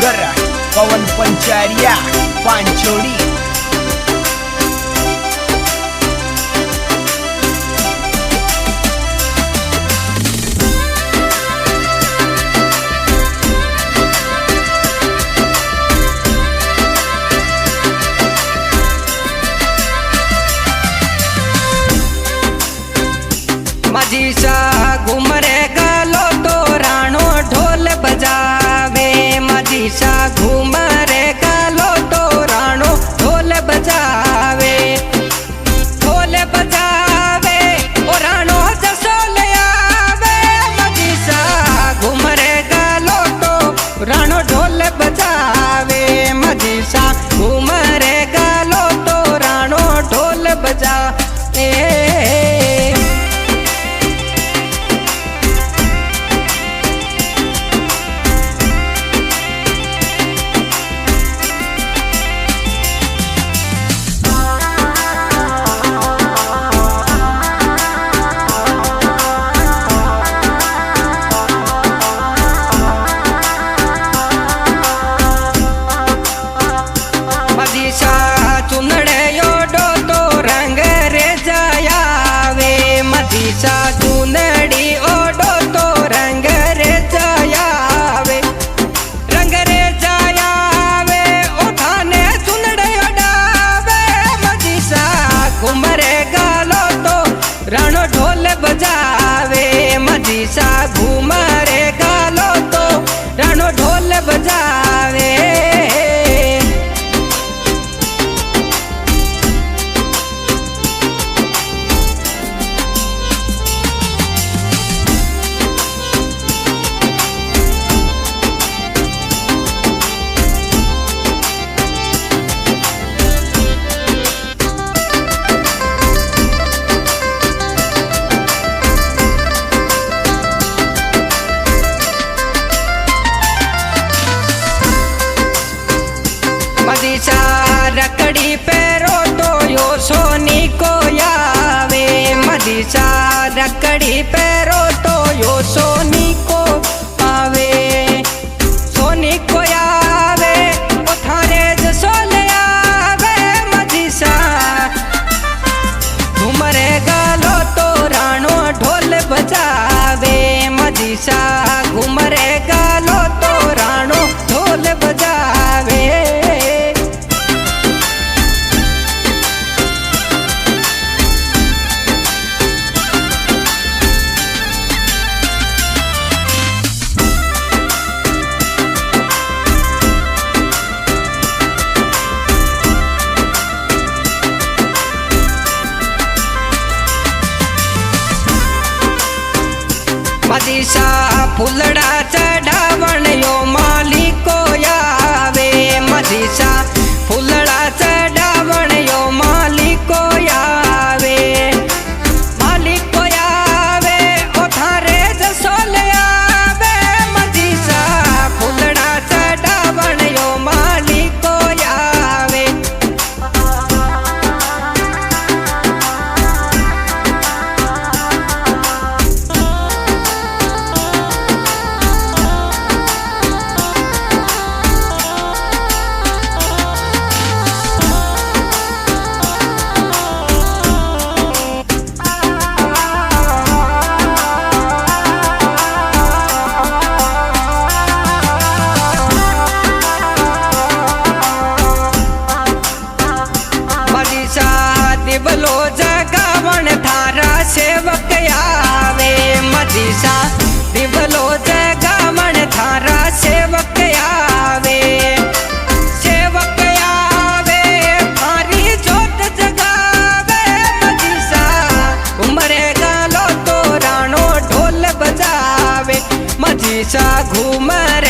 Singer पवन पंचारिया पांचोड़ी। मजीसा घूमरे गालो तो राणो ढोल बजावे। मजीसा घूमरे गालो तो राणो ढोल बजावे। ढोल बजावे ओ राणो जसोल आवे। मजीसा घूमरे गालो तो राणो ढोल बजावे। मजीसा घूमरे गालो तो राणो ढोल बजावे। मजीसा चुनड़े योडो तो रंग रे जायावे। मजीसा चुनड़ी ओडो तो रंग रे जायावे। रंग रे जायावे उठाने चुनड़े ओडावे। मजीसा घूमरे गालो तो राणो ढोल बजावे। मजीसा घूमरे गालो तो राणो ढोल बजावे। मजीसा रकड़ी पैरो तो यो सोनी को आवे। मजीसा रकड़ी पैरो तो यो सोनी को आवे। सोनी को आवे ओ थारे जसोल आवे। मजीसा घूमरे गालो तो राणो ढोल बजावे। मजीसा घूमरे गालो तो राणो ढोल बजावे। मजीसा फुलड़ा चढ़ावण यो मालिको आवे। मजीसा फुलड़ा चढ़ावण यो मालिको आवे। मालिको आवे ओ थारे जसोल आवे। मजीसा फुलड़ा चढ़ावण यो मालिको आवे। दिवलो जगावण थारा सेवक आवे। मजीसा दिवलो जगावण थारा सेवक आवे। सेवक आवे थारी जोत जगावे। मजीसा घूमरे गालो तो राणो ढोल बजावे। मजीसा घूमरे